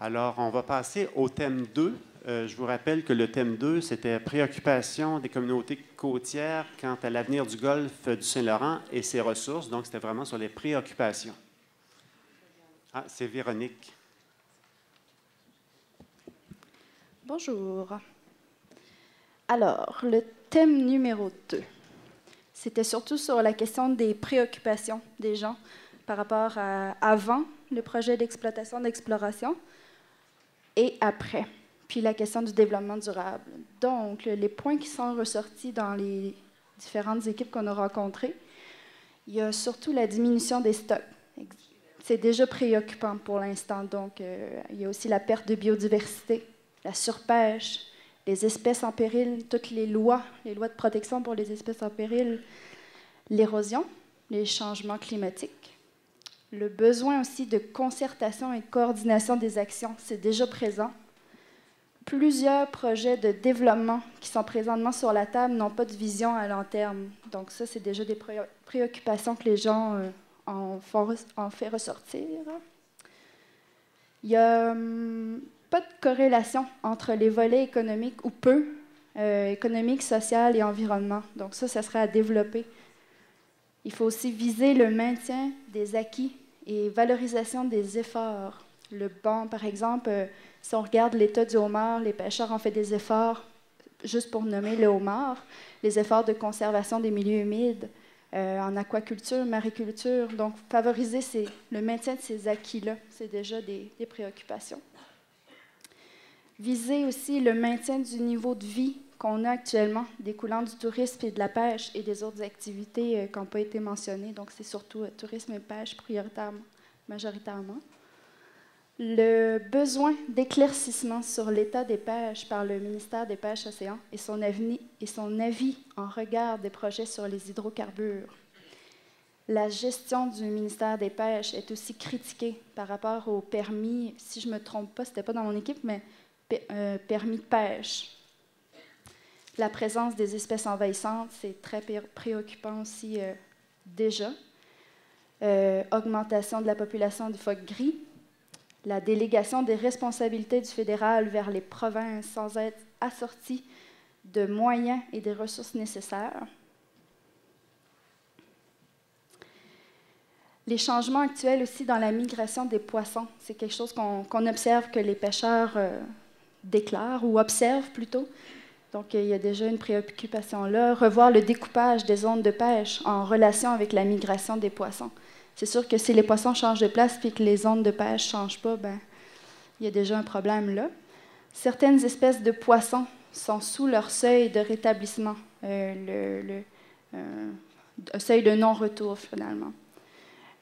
Alors, on va passer au thème 2. Je vous rappelle que le thème 2, c'était préoccupation des communautés côtières quant à l'avenir du golfe du Saint-Laurent et ses ressources. Donc, c'était vraiment sur les préoccupations. Ah, c'est Véronique. Bonjour. Alors, le thème numéro 2, c'était surtout sur la question des préoccupations des gens par rapport à avant le projet d'exploitation d'exploration et après, puis la question du développement durable. Donc, les points qui sont ressortis dans les différentes équipes qu'on a rencontrées, il y a surtout la diminution des stocks. C'est déjà préoccupant pour l'instant. Donc, il y a aussi la perte de biodiversité, la surpêche, les espèces en péril, toutes les lois de protection pour les espèces en péril, l'érosion, les changements climatiques, le besoin aussi de concertation et de coordination des actions, c'est déjà présent. Plusieurs projets de développement qui sont présentement sur la table n'ont pas de vision à long terme. Donc ça, c'est déjà des préoccupations que les gens en fait ressortir. Il n'y a pas de corrélation entre les volets économiques ou peu, économique, social et environnement. Donc ça serait à développer. Il faut aussi viser le maintien des acquis et valorisation des efforts. Par exemple, si on regarde l'état du homard, les pêcheurs ont fait des efforts, juste pour nommer le homard, les efforts de conservation des milieux humides, en aquaculture, mariculture. Donc, favoriser le maintien de ces acquis-là, c'est déjà des préoccupations. Viser aussi le maintien du niveau de vie qu'on a actuellement, découlant du tourisme et de la pêche et des autres activités qui n'ont pas été mentionnées. Donc, c'est surtout tourisme et pêche majoritairement. Le besoin d'éclaircissement sur l'état des pêches par le ministère des Pêches Océans et son avis en regard des projets sur les hydrocarbures. La gestion du ministère des Pêches est aussi critiquée par rapport au permis, si je ne me trompe pas, ce n'était pas dans mon équipe, mais permis de pêche. La présence des espèces envahissantes, c'est très préoccupant aussi déjà. Augmentation de la population du phoque gris. La délégation des responsabilités du fédéral vers les provinces sans être assortie de moyens et des ressources nécessaires. Les changements actuels aussi dans la migration des poissons, c'est quelque chose qu'on observe que les pêcheurs déclarent ou observent plutôt. Donc, il y a déjà une préoccupation là. Revoir le découpage des zones de pêche en relation avec la migration des poissons. C'est sûr que si les poissons changent de place et que les zones de pêche ne changent pas, ben, il y a déjà un problème là. Certaines espèces de poissons sont sous leur seuil de rétablissement, un seuil de non-retour finalement.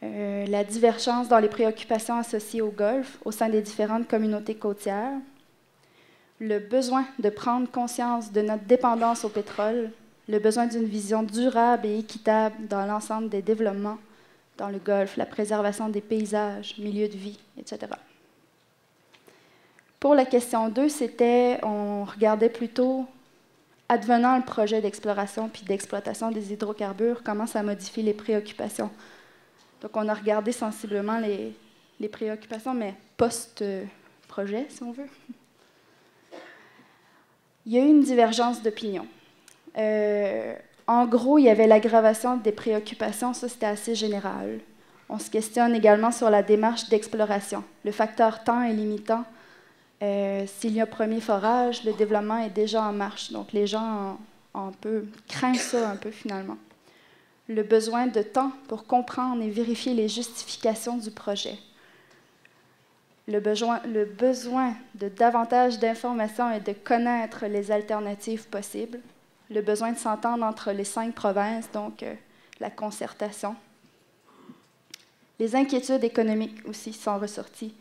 La divergence dans les préoccupations associées au golfe au sein des différentes communautés côtières. Le besoin de prendre conscience de notre dépendance au pétrole, le besoin d'une vision durable et équitable dans l'ensemble des développements dans le Golfe, la préservation des paysages, milieux de vie, etc. Pour la question 2, on regardait plutôt, advenant le projet d'exploration puis d'exploitation des hydrocarbures, comment ça modifie les préoccupations. Donc, on a regardé sensiblement les préoccupations, mais post-projet, si on veut. Il y a eu une divergence d'opinion. En gros, il y avait l'aggravation des préoccupations, ça c'était assez général. On se questionne également sur la démarche d'exploration. Le facteur temps est limitant. S'il y a un premier forage, le développement est déjà en marche. Donc les gens craignent ça un peu finalement. Le besoin de temps pour comprendre et vérifier les justifications du projet. Le besoin de davantage d'informations et de connaître les alternatives possibles. Le besoin de s'entendre entre les 5 provinces, donc la concertation. Les inquiétudes économiques aussi sont ressorties.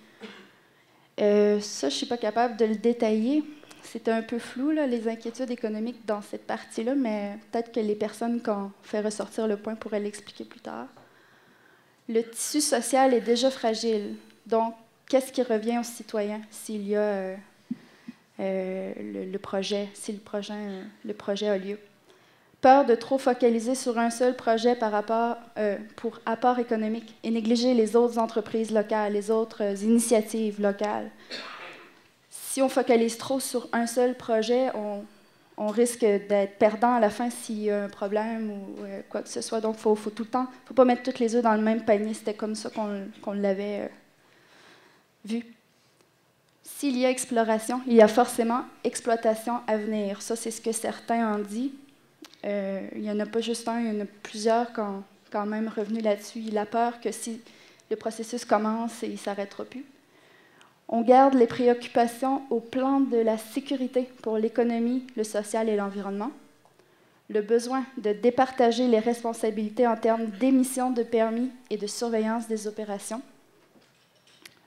Ça, je ne suis pas capable de le détailler. C'est un peu flou, là, les inquiétudes économiques dans cette partie-là, mais peut-être que les personnes qui ont fait ressortir le point pourraient l'expliquer plus tard. Le tissu social est déjà fragile. Donc, qu'est-ce qui revient aux citoyens s'il y a le projet a lieu? Peur de trop focaliser sur un seul projet pour apport économique et négliger les autres entreprises locales, les autres initiatives locales. Si on focalise trop sur un seul projet, on risque d'être perdant à la fin s'il y a un problème ou quoi que ce soit. Donc, faut tout le temps, faut pas mettre tous les œufs dans le même panier. C'était comme ça qu'on l'avait vu. S'il y a exploration, il y a forcément exploitation à venir. Ça, c'est ce que certains ont dit. Il n'y en a pas juste un, il y en a plusieurs qui ont quand même revenu là-dessus. Il a peur que si le processus commence, il ne s'arrêtera plus. On garde les préoccupations au plan de la sécurité pour l'économie, le social et l'environnement. Le besoin de départager les responsabilités en termes d'émission de permis et de surveillance des opérations.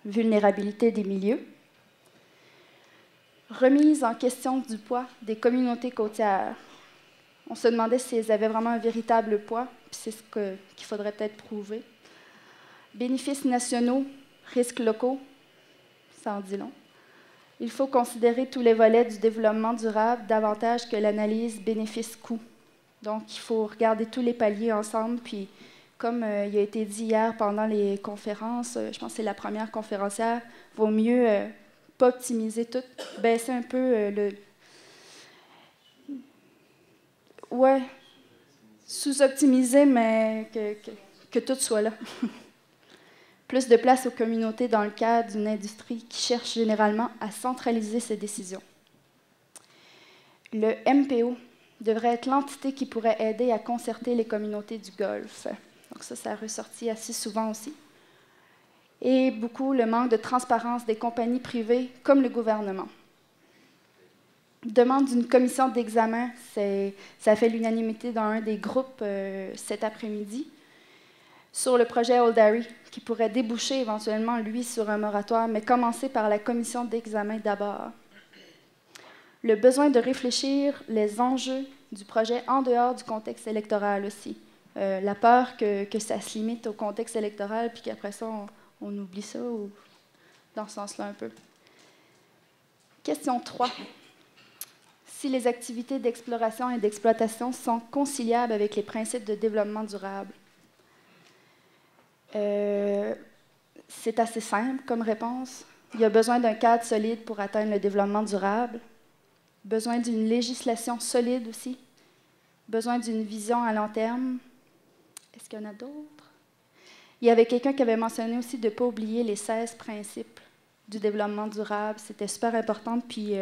Vulnérabilité des milieux. Remise en question du poids des communautés côtières. On se demandait si elles avaient vraiment un véritable poids, puis c'est ce qu'il faudrait peut-être prouver. Bénéfices nationaux, risques locaux, ça en dit long. Il faut considérer tous les volets du développement durable davantage que l'analyse bénéfice-coût. Donc, il faut regarder tous les paliers ensemble, puis comme il a été dit hier pendant les conférences, je pense que c'est la première conférencière, il vaut mieux pas optimiser tout, baisser un peu ouais, sous-optimiser, mais que tout soit là. Plus de place aux communautés dans le cadre d'une industrie qui cherche généralement à centraliser ses décisions. Le MPO devrait être l'entité qui pourrait aider à concerter les communautés du Golfe. Donc ça a ressorti assez souvent aussi. Et beaucoup le manque de transparence des compagnies privées comme le gouvernement. Demande d'une commission d'examen, ça fait l'unanimité dans un des groupes cet après-midi, sur le projet Old Harry, qui pourrait déboucher éventuellement, lui, sur un moratoire, mais commencer par la commission d'examen d'abord. Le besoin de réfléchir les enjeux du projet en dehors du contexte électoral aussi. La peur que ça se limite au contexte électoral, puis qu'après ça, on oublie ça, ou dans ce sens-là un peu. Question 3. Si les activités d'exploration et d'exploitation sont conciliables avec les principes de développement durable. C'est assez simple comme réponse. Il y a besoin d'un cadre solide pour atteindre le développement durable. Besoin d'une législation solide aussi. Besoin d'une vision à long terme. Est-ce qu'il y en a d'autres? Il y avait quelqu'un qui avait mentionné aussi de ne pas oublier les 16 principes du développement durable. C'était super important. Puis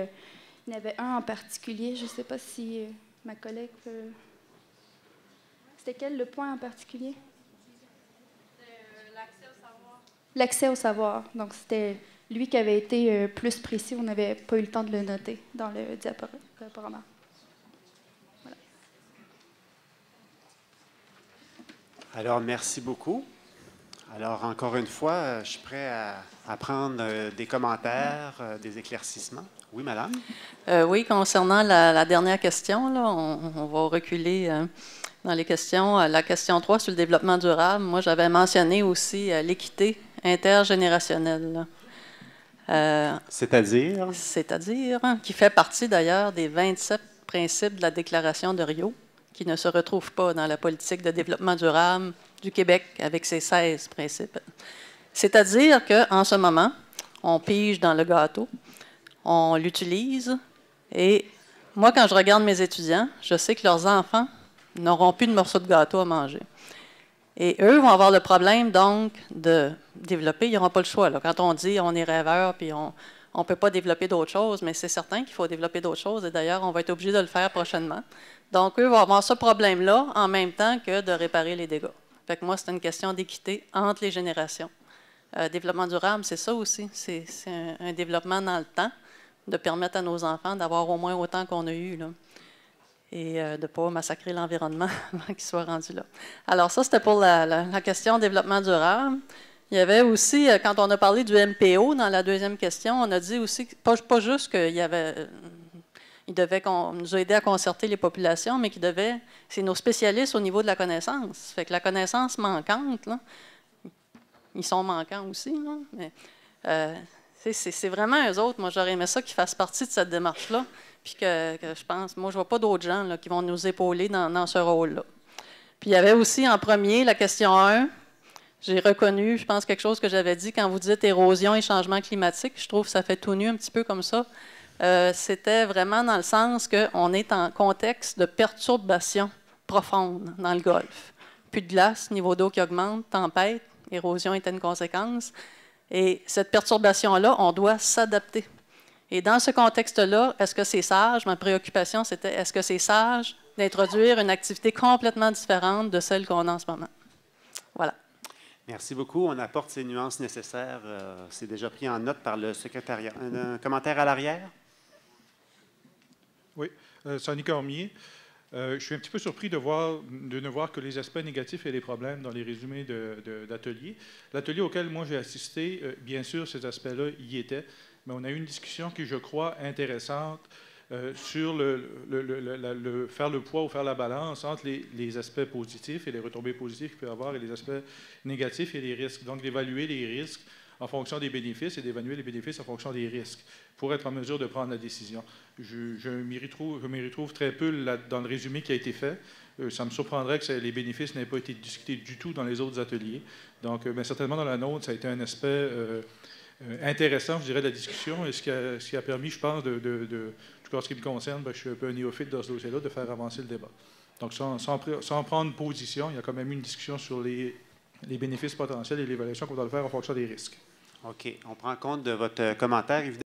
il y en avait un en particulier. Je ne sais pas si ma collègue peut... C'était quel le point en particulier? L'accès au savoir. Donc, c'était lui qui avait été plus précis. On n'avait pas eu le temps de le noter dans le diaporama. Voilà. Alors, merci beaucoup. Alors, encore une fois, je suis prêt à prendre des commentaires, des éclaircissements. Oui, madame? Oui, concernant la dernière question, là, on va reculer dans les questions. La question 3 sur le développement durable, moi, j'avais mentionné aussi l'équité intergénérationnelle. C'est-à-dire? C'est-à-dire, qui fait partie d'ailleurs des 27 principes de la Déclaration de Rio, qui ne se retrouvent pas dans la politique de développement durable du Québec avec ses 16 principes. C'est-à-dire qu'en ce moment, on pige dans le gâteau, on l'utilise, et moi, quand je regarde mes étudiants, je sais que leurs enfants n'auront plus de morceaux de gâteau à manger. Et eux vont avoir le problème, donc, de développer. Ils n'auront pas le choix. Là. Quand on dit on est rêveur puis on ne peut pas développer d'autres choses, mais c'est certain qu'il faut développer d'autres choses. Et d'ailleurs, on va être obligé de le faire prochainement. Donc, eux vont avoir ce problème-là en même temps que de réparer les dégâts. Fait que moi, c'est une question d'équité entre les générations. Développement durable, c'est ça aussi. C'est un développement dans le temps, de permettre à nos enfants d'avoir au moins autant qu'on a eu, là. Et de ne pas massacrer l'environnement avant qu'il soit rendu là. Alors ça, c'était pour la question développement durable. Il y avait aussi, quand on a parlé du MPO, dans la deuxième question, on a dit aussi, pas juste qu'il devait nous aider à concerter les populations, mais c'est nos spécialistes au niveau de la connaissance. Fait que la connaissance manquante, là, ils sont manquants aussi, là, mais c'est vraiment eux autres. Moi, j'aurais aimé ça qu'ils fassent partie de cette démarche-là, puis que je pense, moi, je ne vois pas d'autres gens là, qui vont nous épauler dans ce rôle-là. Puis il y avait aussi en premier la question 1. J'ai reconnu, je pense, quelque chose que j'avais dit quand vous dites érosion et changement climatique. Je trouve que ça fait tout nu un petit peu comme ça. C'était vraiment dans le sens qu'on est en contexte de perturbation profonde dans le Golfe. Plus de glace, niveau d'eau qui augmente, tempête, érosion était une conséquence. Et cette perturbation-là, on doit s'adapter. Et dans ce contexte-là, est-ce que c'est sage? Ma préoccupation, c'était est-ce que c'est sage d'introduire une activité complètement différente de celle qu'on a en ce moment? Voilà. Merci beaucoup. On apporte ces nuances nécessaires. C'est déjà pris en note par le secrétariat. Un commentaire à l'arrière? Oui, Sonny Cormier. Je suis un petit peu surpris de ne voir que les aspects négatifs et les problèmes dans les résumés d'ateliers. L'atelier auquel moi j'ai assisté, bien sûr, ces aspects-là y étaient, mais on a eu une discussion qui, je crois, intéressante sur faire le poids ou faire la balance entre les aspects positifs et les retombées positives qu'il peut y avoir et les aspects négatifs et les risques. Donc, d'évaluer les risques en fonction des bénéfices et d'évaluer les bénéfices en fonction des risques pour être en mesure de prendre la décision. Je m'y retrouve très peu dans le résumé qui a été fait. Ça me surprendrait que les bénéfices n'aient pas été discutés du tout dans les autres ateliers. Donc, certainement dans la nôtre, ça a été un aspect intéressant, je dirais, de la discussion et ce qui a permis, je pense, tout cas, en ce qui me concerne, je suis un peu un néophyte dans ce dossier-là, de faire avancer le débat. Donc, sans prendre position, il y a quand même eu une discussion sur les bénéfices potentiels et l'évaluation qu'on doit faire en fonction des risques. OK. On prend compte de votre commentaire, évidemment.